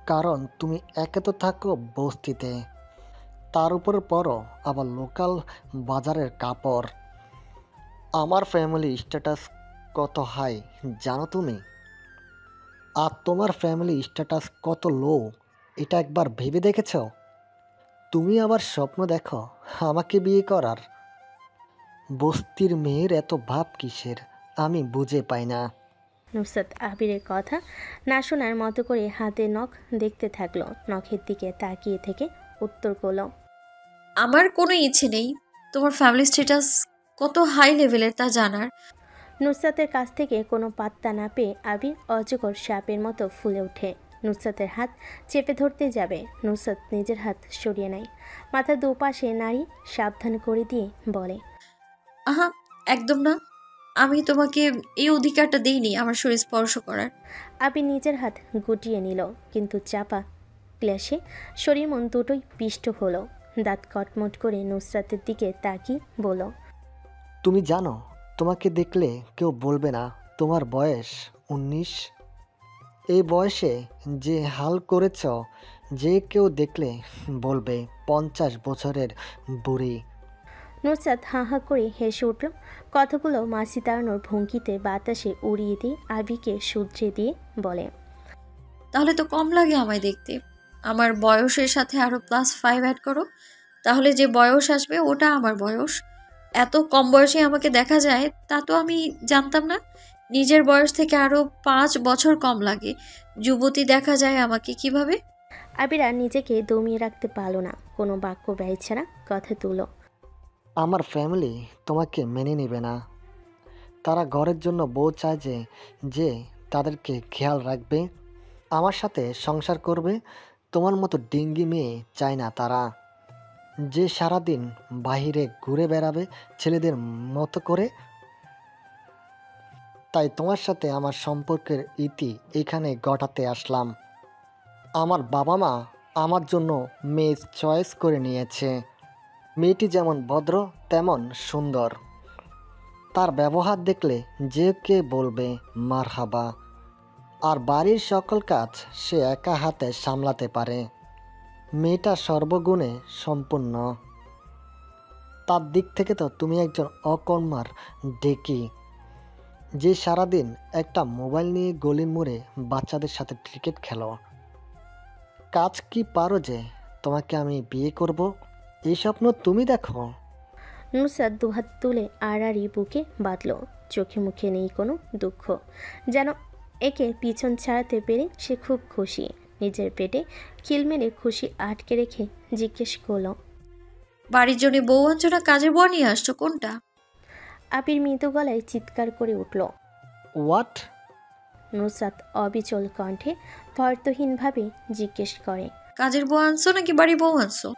কারণ তুমি একে তো থাকো বস্তিতে, তার উপর পরও আবার লোকাল বাজারের কাপড়। আমার ফ্যামিলি স্ট্যাটাস কত হাই জানো তুমি? আর তোমার ফ্যামিলি স্ট্যাটাস কত লো এটা একবার ভেবে দেখেছ? তুমি আবার স্বপ্ন দেখো আমাকে বিয়ে করার। বস্তির মেয়ের এত ভাব কিসের আমি বুঝে পাই না। নুসরাত আবিরের কথা না শোনার মতো করে হাতে নখ দেখতে থাকলো। নখের দিকে তাকিয়ে থেকে উত্তর করল, আমার কোনো ইচ্ছে নেই তোমার ফ্যামিলি স্ট্যাটাস কত হাই লেভেলের তা জানার। নুসরাতের কাছ থেকে কোনো পাত্তা না পেয়ে আবির অজগর সাপের মতো ফুলে ওঠে। নুসরাতের হাত চেপে ধরতে যাবে, নুসরাত নিজের হাত সরিয়ে নেয়। মাথা দুপাশে নাড়ি সাবধান করে দিয়ে বলে, আহা, একদম না। আমি তোমাকে এই অধিকারটা দিইনি আমার শরীর স্পর্শ করার। আবির নিজের হাত গুটিয়ে নিল, কিন্তু চাপা ক্লেশে শরীর মন দুটোই পিষ্ট হলো। দাঁত কটমট করে নুসরাতের দিকে তাকিয়ে বলল, তুমি জানো তোমাকে দেখলে কেউ বলবে না তোমার বয়স 19। এই বয়সে যে হাল করেছ যে কেউ দেখলে বলবে 50 বছরের বুড়ি। নুসরাত হাঁ হাঁ করে হেসে উঠল। কথাগুলো মাছি তাড়ানোর ভঙ্গিতে বাতাসে উড়িয়ে দিয়ে আবিকে শুধরে দিয়ে বলে, তাহলে তো কম লাগে আমায় দেখতে। আমার বয়সের সাথে আরো +5 অ্যাড করো, তাহলে যে বয়স আসবে ওটা আমার বয়স। এত কম বয়সে আমাকে দেখা যায় তা তো আমি জানতাম না। নিজের বয়স থেকে আরো 5 বছর কম লাগে। যুবতী দেখা যায় আমাকে কিভাবে? আবির আর নিজেকে দমিয়ে রাখতে পারল না, কোনো বাক্য ব্যয় ছাড়া কথা তুলো। আমার ফ্যামিলি তোমাকে মেনে নেবে না। তারা ঘরের জন্য বউ চায় যে তাদেরকে খেয়াল রাখবে, আমার সাথে সংসার করবে। তোমার মতো ডিঙ্গি মেয়ে চায় না তারা, যে সারাদিন বাইরে ঘুরে বেড়াবে ছেলেদের মতো করে। তাই তোমার সাথে আমার সম্পর্কের ইতি এখানে ঘটাতে আসলাম। আমার বাবা মা আমার জন্য মেয়ে চয়েস করে নিয়েছে। মেয়েটি যেমন ভদ্র তেমন সুন্দর, তার ব্যবহার দেখলে যে কে বলবে মারহাবা। আর বাড়ির সকল কাজ সে একা হাতে সামলাতে পারে। মেয়েটা সর্বগুণে সম্পূর্ণ। তার দিক থেকে তো তুমি একজন অকর্মার ডেকি, যে সারাদিন একটা মোবাইল নিয়ে গলির মোড়ে বাচ্চাদের সাথে ক্রিকেট খেলো। কাজ কি পারো যে তোমাকে আমি বিয়ে করব? এই স্বপ্ন তুমি দেখো? নুসরাত দুহাত তুলে আড়াআড়ি বুকে বাঁধল। চোখে মুখে নেই কোনো দুঃখ, যেন একে পিছন ছাড়াতে পেরে সে খুব খুশি। নিজের পেটে খিল মেরে খুশি আটকে রেখে জিজ্ঞেস করল, বাড়ির জন্য বউ আনছো না কাজের বউ নিয়ে আসছো, কোনটা? আবির মৃদু গলায় চিৎকার করে উঠল। হোয়াট? নুসরাত অবিচল কণ্ঠে ভর্তহীনভাবে জিজ্ঞেস করে, কাজের বউ আনছো নাকি বাড়ি বউ আনছো?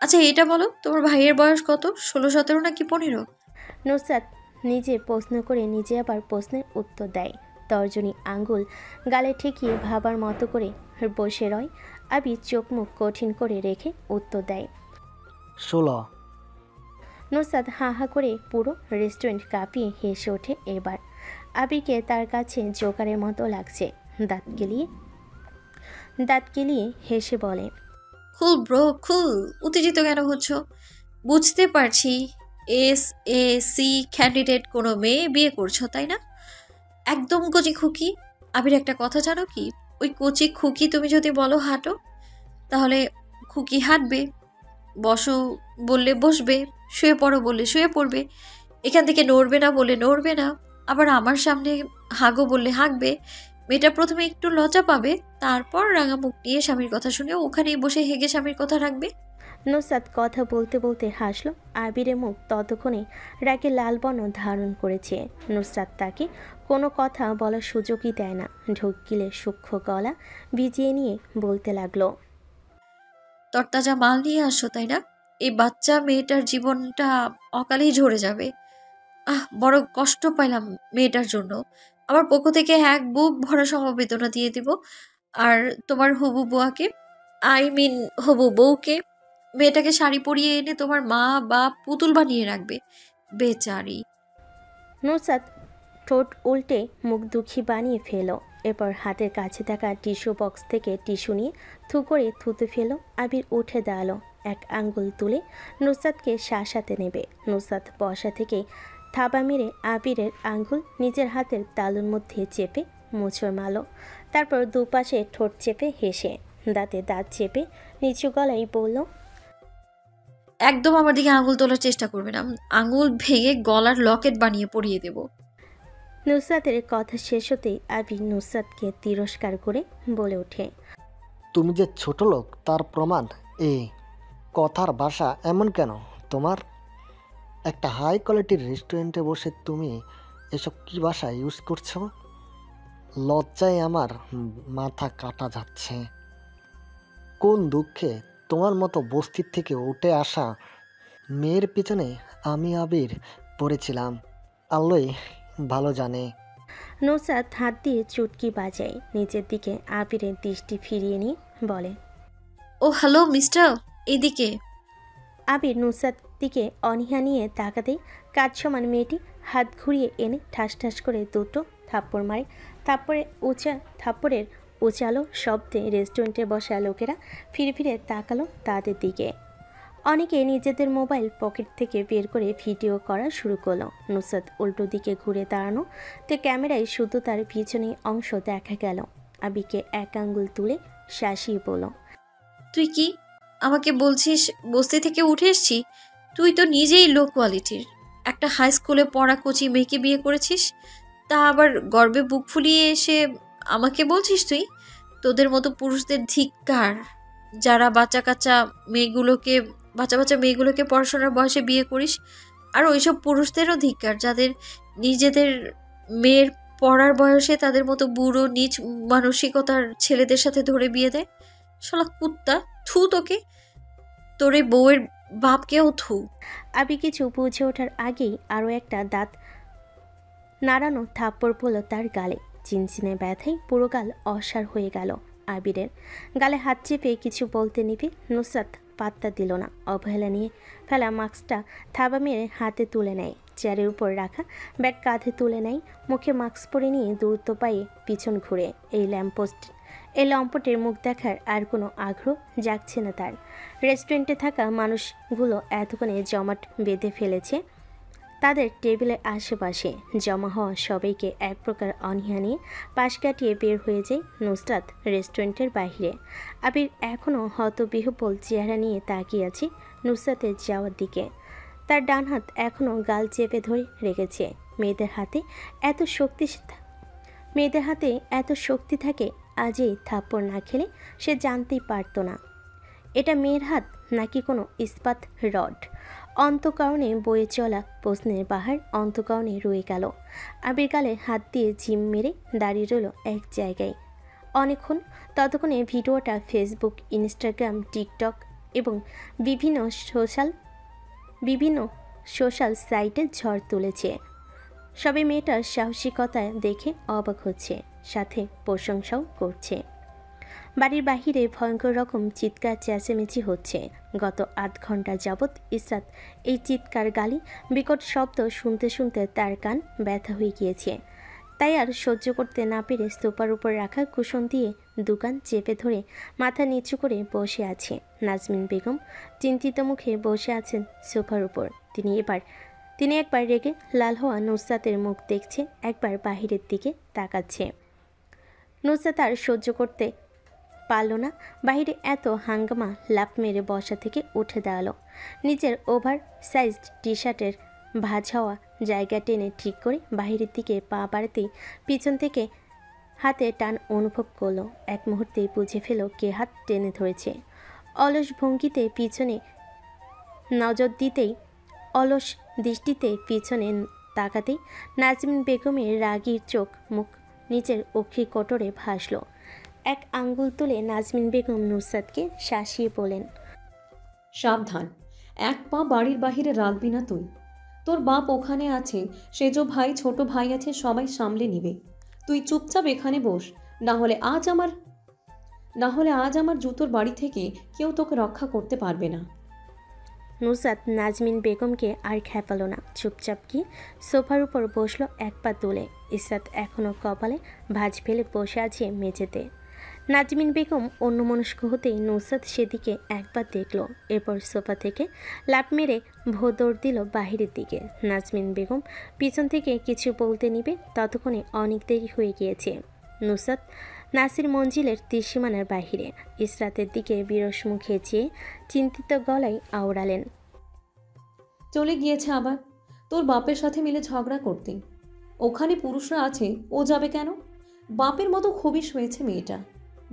আচ্ছা এটা বলো, তোমার ভাইয়ের বয়স কত? 16-17 নাকি 15? নুসরাত নিজে প্রশ্ন করে নিজে আবার প্রশ্নের উত্তর দেয়। তর্জনী আঙ্গুল গালে ঠেকিয়ে ভাবার মতো করে বসে রয়। আবির চোখ মুখ কঠিন করে রেখে উত্তর দেয়, 16। নুসরাত হাঁ হাঁ করে পুরো রেস্টুরেন্ট কাঁপিয়ে হেসে ওঠে এবার। আবিরকে তার কাছে জোকারের মতো লাগছে। দাঁত গেলিয়ে হেসে বলে, খুল ব্রো খুল, উত্তেজিত কেন হচ্ছ? বুঝতে পারছি SAC ক্যান্ডিডেট কোনো মেয়ে বিয়ে করছো, তাই না? একদম কচি খুকি। আবির একটা কথা জানো কি, ওই কচি খুকি তুমি যদি বলো হাঁটো, তাহলে খুকি হাঁটবে। বসো বললে বসবে, শুয়ে পড়ো বললে শুয়ে পড়বে, এখান থেকে নড়বে না বললে নড়বে না। আবার আমার সামনে হাগো বললে হাঁকবে। মেয়েটা প্রথমে একটু লজ্জা পাবে, তারপর রাঙা মুখ নিয়ে স্বামীর কথা শুনে ওখানেই বসে হেগে স্বামীর কথা রাখবে। নুসরাত কথা বলতে বলতে হাসলো। আবিরের মুখ ততক্ষণে রাগে লাল বর্ণ ধারণ করেছে। নুসরাত তাকে কোনো কথা বলার সুযোগই দেয় না। ঢোক গিলে সূক্ষ্ম গলা ভিজিয়ে নিয়ে বলতে লাগলো, তরতাজা মাল নিয়ে আসো, তাই না? এই বাচ্চা মেয়েটার জীবনটা অকালেই ঝরে যাবে। বড় কষ্ট পাইলাম মেয়েটার জন্য। আমার পক্ষ থেকে এক বুক ভরা সমবেদনা দিয়ে দিব। আর তোমার হবু বুয়াকে, আই মিন হবু বউকে, মেয়েটাকে শাড়ি পরিয়ে এনে তোমার মা বা পুতুল বানিয়ে রাখবে। বেচারি। নুসরাত ঠোঁট উল্টে মুখ দুঃখী বানিয়ে ফেলো। এরপর হাতের কাছে থাকা টিস্যু বক্স থেকে টিস্যু নিয়ে থু করে থুতে ফেলো। আবির উঠে দাঁড়ালো, এক আঙ্গুল তুলে নুসরাতকে শাসাতে নেবে। নুসরাত বসা থেকে থাবা মেরে আবিরের আঙ্গুল নিজের হাতের তালুর মধ্যে চেপে মোচড় মারল। তারপর দুপাশে ঠোঁট চেপে হেসে দাঁতে দাঁত চেপে নিচু গলায় বলল, একদম আমার দিকে আঙুল তোলার চেষ্টা করবে না। আঙুল ভেঙে গলার লকেট বানিয়ে পরিয়ে দেব। নুসরাতের কথা শেষ হতেই আবির নুসরাতকে তিরস্কার করে বলে ওঠে, তুমি যে ছোট লোক তার প্রমাণ এই কথার ভাষা এমন কেন তোমার? একটা হাই কোয়ালিটির রেস্টুরেন্টে বসে তুমি এসব কী ভাষা ইউজ করছো? লজ্জায় আমার মাথা কাটা যাচ্ছে। কোন দুঃখে তোমার মতো বস্তির থেকে উঠে আসা মেয়ের পিছনে আমি আবির পড়েছিলাম আল্লাহই ভালো জানে। নুসরাত হাত দিয়ে চুটকি বাজায়। নিচের দিকে আবিরের দৃষ্টি ফিরিয়ে নিয়ে বলে, ও হ্যালো মিস্টার, এইদিকে। আবির নুসরাত দিকে অনীহা নিয়ে তাকাতেই কাজ সমান মেয়েটি হাত ঘুরিয়ে এনে ঠাস ঠাস করে দুটো থাপ্পড় মারে। থাপ্পড়ের উচালো শব্দে রেস্টুরেন্টে বসা লোকেরা ফিরে ফিরে তাকালো তাদের দিকে। অনেকে নিজেদের মোবাইল পকেট থেকে বের করে ভিডিও করা শুরু করলো। নুসরাত উল্টো দিকে ঘুরে দাঁড়ানো তে ক্যামেরায় শুধু তার পিছনে অংশ দেখা গেল। আবিকে এক আঙ্গুল তুলে শাসিয়ে বলল, তুই কি আমাকে বলছিস বস্তি থেকে উঠে এসছি? তুই তো নিজেই লো কোয়ালিটির। একটা হাই স্কুলে পড়া কচি মেয়েকে বিয়ে করেছিস, তা আবার গর্বে বুক ফুলিয়ে এসে আমাকে বলছিস তুই? তোদের মতো পুরুষদের ধিক্কার, যারা বাচ্চা বাচ্চা মেয়েগুলোকে পড়াশোনার বয়সে বিয়ে করিস। আর ওইসব পুরুষদেরও ধিক্কার, যাদের নিজেদের মেয়ের পড়ার বয়সে তাদের মতো বুড়ো নিচ মানসিকতার ছেলেদের সাথে ধরে বিয়ে দেয়। শালা কুত্তা, থু তোকে, তোর এই বউয়ের বাপকেও থু। আবি কিছু বুঝে ওঠার আগেই আরও একটা দাঁত নাড়ানো থাপ্পড় পড়ল তার গালে। চিনচিনে ব্যথায় পুরো গাল অসাড় হয়ে গেল আবিরের। গালে হাত চেপে কিছু বলতে নিবে নুসরাত পাত্তা দিল না। অবহেলা নিয়ে ফেলা মাস্কটা থাবা মেরে হাতে তুলে নেয়। চেয়ারের উপর রাখা ব্যাগ কাঁধে তুলে নেয়। মুখে মাস্ক পরে নিয়ে দ্রুত পায়ে পিছন ঘুরে এই লম্পটের মুখ দেখার আর কোনো আগ্রহ জাগছে না তার। রেস্টুরেন্টে থাকা মানুষগুলো এতক্ষণে জমাট বেঁধে ফেলেছে তাদের টেবিলের আশেপাশে। জমা হওয়া সবাইকে এক প্রকার অনীহা নিয়ে পাশ কাটিয়ে বের হয়ে যায় নুসরাত রেস্টুরেন্টের বাইরে। আবির এখনও হতবিহ্বল চেহারা নিয়ে তাকিয়ে আছে নুসরাতের যাওয়ার দিকে। তার ডান হাত এখনও গাল চেপে ধরে রেখেছে। মেয়েদের হাতে এত শক্তি থাকে, আজই থাপ্পড় না খেলে সে জানতেই পারত না এটা মেয়ের হাত নাকি কোনো ইস্পাত রড। অন্তঃকরণে বয়ে চলা প্রশ্নের বাহার অন্তঃকরণে রয়ে গেল। আবির গালে হাত দিয়ে ঝিম মেরে দাঁড়িয়ে রইল এক জায়গায় অনেকক্ষণ। ততক্ষণে ভিডিওটা ফেসবুক, ইনস্টাগ্রাম, টিকটক এবং বিভিন্ন সোশ্যাল সাইটে ঝড় তুলেছে। সবে মেয়েটার সাহসিকতা দেখে অবাক হচ্ছে, সাথে প্রশংসাও করছে। বাড়ির বাহিরে ভয়ঙ্কর রকম চিৎকার চেঁচামেচি হচ্ছে। গত 8 ঘন্টা যাবৎ ইসরাত এই চিৎকার, গালি, বিকট শব্দ শুনতে শুনতে তার কান ব্যথা হয়ে গিয়েছে। তাই আর সহ্য করতে না পেরে সোফার উপর রাখা কুশন দিয়ে দুকান চেপে ধরে মাথা নিচু করে বসে আছে নাজমিন বেগম। চিন্তিত মুখে বসে আছেন সোফার উপর। তিনি একবার রেগে লাল হওয়া নুসরাতের মুখ দেখছে, একবার বাহিরের দিকে তাকাচ্ছে। নুসরাত আর সহ্য করতে পারল না। বাহিরে এত হাঙ্গামা, লাফ মেরে বসা থেকে উঠে দাঁড়ালো। নিজের ওভার সাইজড টি শার্টের ভাঁজ হওয়া জায়গা টেনে ঠিক করে বাহিরের দিকে পা বাড়াতেই পিছন থেকে হাতে টান অনুভব করলো। এক মুহূর্তেই বুঝে ফেল কে হাত টেনে ধরেছে। অলস ভঙ্গিতে পিছনে নজর দিতেই, অলস দৃষ্টিতে পিছনে তাকাতেই নাজমিন বেগমের রাগীর চোখ মুখ নিচের অক্ষি কোটরে ভাসল। এক আঙ্গুল তুলে নাজমিন বেগম নুসরাতকে শাসিয়ে বলেন, সাবধান, এক পা বাড়ির বাহিরে রাখবি না তুই। তোর বাপ ওখানে আছে, সেজো ভাই, ছোট ভাই আছে, সবাই সামলে নিবে। তুই চুপচাপ এখানে বস, না হলে আজ আমার জুতোর বাড়ি থেকে কেউ তোকে রক্ষা করতে পারবে না। নুসরাত নাজমিন বেগমকে আর খেপালো না, চুপচাপ কি সোফার উপর বসলো এক পা তুলে। ইসরাত এখনও কপালে ভাঁজ ফেলে বসে আছে মেঝেতে। নাজমিন বেগম অন্যমনস্ক হতেই নুসরাত সেদিকে একবার দেখলো, এরপর সোফা থেকে লাফ মেরে ভোদর দিল বাহিরের দিকে। নাজমিন বেগম পিছন থেকে কিছু বলতে নিবে ততক্ষণে অনেক দেরি হয়ে গিয়েছে। নুসরাত নাসির মঞ্জিলের ত্রিসীমানার বাহিরে। ইসরাতের দিকে বিরস মুখে চেয়ে চিন্তিত গলায় আওড়ালেন, চলে গিয়েছে আবার তোর বাপের সাথে মিলে ঝগড়া করতে। ওখানে পুরুষরা আছে, ও যাবে কেন? বাপের মতো খবিশ হয়েছে মেয়েটা,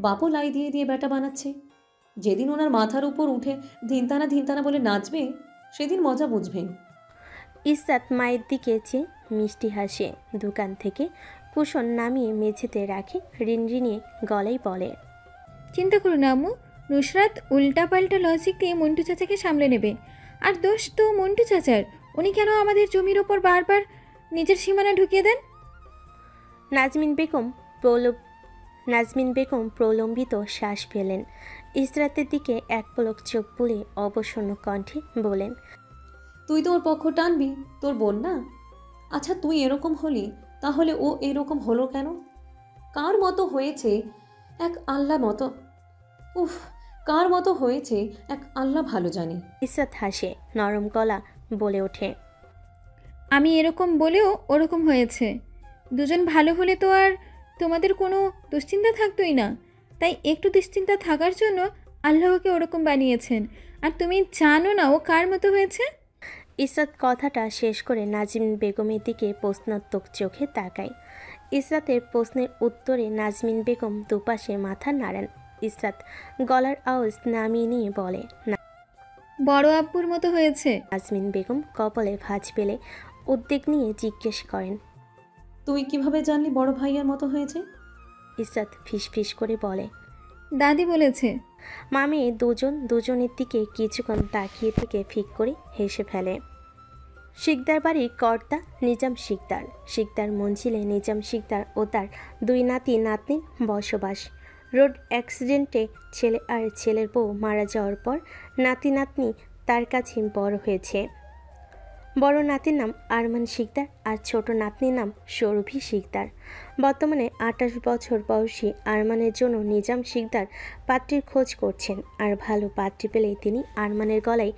বাপও লাই দিয়ে দিয়ে ব্যাটা বানাচ্ছে। যেদিন ওনার মাথার উপর উঠে ধিনতানা ধিনতানা বলে নাচবে, সেদিন মজা বুঝবেন। ইসরাত মায়ের দিকে চেয়ে মিষ্টি হাসে দোকান থেকে কুশন নামিয়ে মেঝেতে রাখে রিনরিনিয়ে গলায় বলে, চিন্তা করুন আম্মু, নুসরাত উল্টাপাল্টা লজিক দিয়ে মন্টু চাচাকে সামলে নেবে। আর দোষ তো মন্টু চাচার, উনি কেন আমাদের জমির ওপর বারবার নিজের সীমানা ঢুকিয়ে দেন? নাজমিন বেগম প্রলম্বিত শ্বাস ফেলেন। ইসরাতের দিকে এক পলক চোখ বুলে অবসন্ন কণ্ঠে বলেন, তুই তো ওর পক্ষ টানবি, তোর বোন না? আচ্ছা তুই এরকম হলি, তাহলে ও এরকম হলো কেন? কার মতো হয়েছে এক আল্লাহ ভালো জানে। ইসরাত হাসে নরম গলা বলে ওঠে, আমি এরকম বলেও ওরকম হয়েছে। দুজন ভালো হলে তো আর তোমাদের কোনো দুশ্চিন্তা থাকতোই না। তাই একটু দুশ্চিন্তা থাকার জন্য আল্লাহ ওকে ওরকম বানিয়েছেন। আর তুমি জানো না ও কার মতো হয়েছে? ইসরাত কথাটা শেষ করে নাজমিন বেগমের দিকে প্রশ্নাত্মক চোখে তাকায়। ইসরাতের প্রশ্নের উত্তরে নাজমিন বেগম দুপাশে মাথা নাড়েন। ইসরাত গলার আওয়াজ নামিয়ে নিয়ে বলে, বড় আব্বুর মতো হয়েছে। নাজমিন বেগম কপালে ভাঁজ পেলে উদ্বেগ নিয়ে জিজ্ঞেস করেন, তুই কিভাবে জানলি বড় ভাইয়ার মতো হয়েছে? ইসরাত ফিসফিস করে বলে, দাদি বলেছে। মামি দুজনের দিকে কিছুক্ষণ তাকিয়ে থেকে ফিক করে হেসে ফেলে। শিকদার বাড়ির কর্তা নিজাম শিকদার মঞ্জিলে নিজাম শিকদার ও তার দুই নাতি নাতনির বসবাস। রোড অ্যাক্সিডেন্টে ছেলে আর ছেলের বউ মারা যাওয়ার পর নাতি নাতনি তার কাছে বড় হয়েছে। বড় নাতির নাম আরমান শিকদার আর ছোট নাতনির নাম সৌরভী শিকদার। বর্তমানে 28 বছর বয়সী আরমানের জন্য নিজাম শিকদার পাত্রীর খোঁজ করছেন। আর ভালো পাত্রী পেলেই তিনি আরমানের গলায়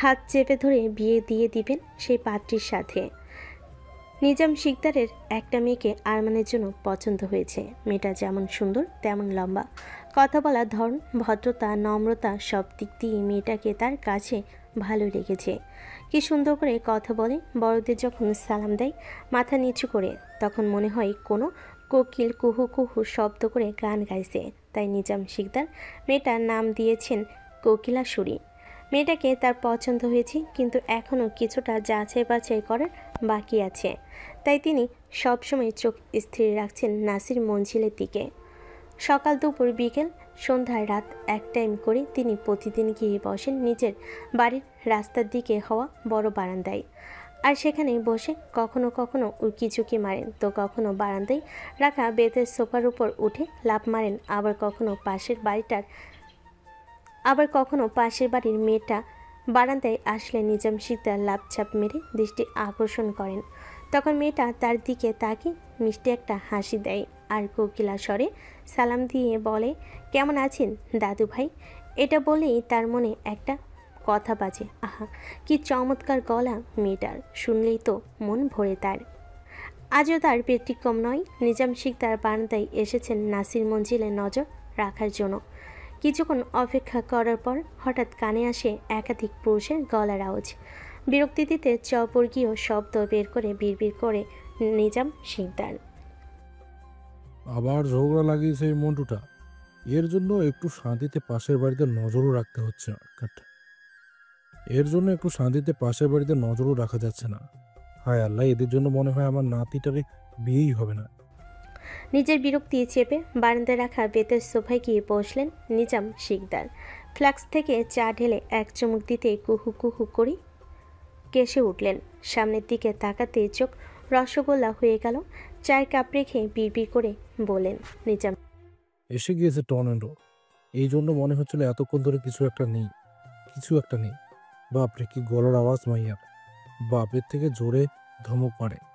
হাত চেপে ধরে বিয়ে দিয়ে দিবেন সেই পাত্রীর সাথে। নিজাম শিকদারের একটা মেয়েকে আরমানের জন্য পছন্দ হয়েছে। মেয়েটা যেমন সুন্দর তেমন লম্বা, কথা বলার ধরন, ভদ্রতা, নম্রতা সব দিক দিয়ে মেয়েটাকে তার কাছে ভালো লেগেছে। কি সুন্দর করে কথা বলে, বড়দের যখন সালাম দেয় মাথা নিচু করে, তখন মনে হয় কোনো কোকিল কুহু কুহু শব্দ করে গান গাইছে। তাই নিজাম শিকদার মেয়েটার নাম দিয়েছেন কোকিলাসুরি। মেয়েটাকে তার পছন্দ হয়েছে, কিন্তু এখনও কিছুটা যাচাই বাছাই করার বাকি আছে। তাই তিনি সবসময় চোখ স্থির রাখছেন নাসির মঞ্জিলের দিকে। সকাল দুপুর বিকেল সন্ধ্যা রাত এক টাইম করে তিনি প্রতিদিন গিয়ে বসেন নিজের বাড়ির রাস্তার দিকে হওয়া বড় বারান্দায়। আর সেখানে বসে কখনো কখনো উকিঝুঁকি মারেন, তো কখনো বারান্দায় রাখা বেতের সোফার উপর উঠে লাফ মারেন। আবার কখনো পাশের বাড়ির মেয়েটা বারান্দায় আসলে নিজাম শিকদার লাফঝাপ মেরে দৃষ্টি আকর্ষণ করেন। তখন মেয়েটা তার দিকে তাকিয়ে মিষ্টি একটা হাসি দেয় আর কোকিলা স্বরে সালাম দিয়ে বলে, কেমন আছেন দাদু ভাই? এটা বলেই তার মনে একটা কথা বাজে। আহা, কি চমৎকার গলা মেয়েটার, শুনলেই তো মন ভরে তার। আজও তার ব্যতিক্রম নয়। নিজাম শিকদার বারান্দায় এসেছেন নাসির মঞ্জিলে নজর রাখার জন্য। কিছুক্ষণ অপেক্ষা করার পর হঠাৎ কানে আসে একাধিক পুরুষের গলার আওয়াজ। বিরক্তি দিতে চবর্গীয় শব্দ বের করে বিড়বিড় করে নিজাম শিকদার, আবার ঝগড়া লাগিয়েছে এই মন্টুটা। এর জন্য একটু শান্তিতে পাশের বাড়িতে নজরও রাখতে হচ্ছে নজরও রাখা যাচ্ছে না। হায় আল্লাহ, এদের জন্য মনে হয় আমার নাতিটারে বিয়েই হবে না। নিজের বিরক্তি চেপে বারান্দায় রাখা বেতের সোফায় গিয়ে বসলেন নিজাম শিকদার। ফ্লাক্স থেকে চা ঢেলে এক চুমুক দিতে কুহু কুহু করে কেসে উঠলেন। সামনের দিকে তাকাতে চোখ রসগোল্লা হয়ে গেল। চায়ের কাপ রেখে বিড়বিড় করে বলেন নিজাম। এসে গিয়েছে টর্নেডো। এই জন্য মনে হচ্ছিল এতক্ষণ ধরে কিছু একটা নেই, কিছু একটা নেই। বাপরে কি গলার আওয়াজ মাইয়ার! বাপের থেকে জোরে ধমক মারে।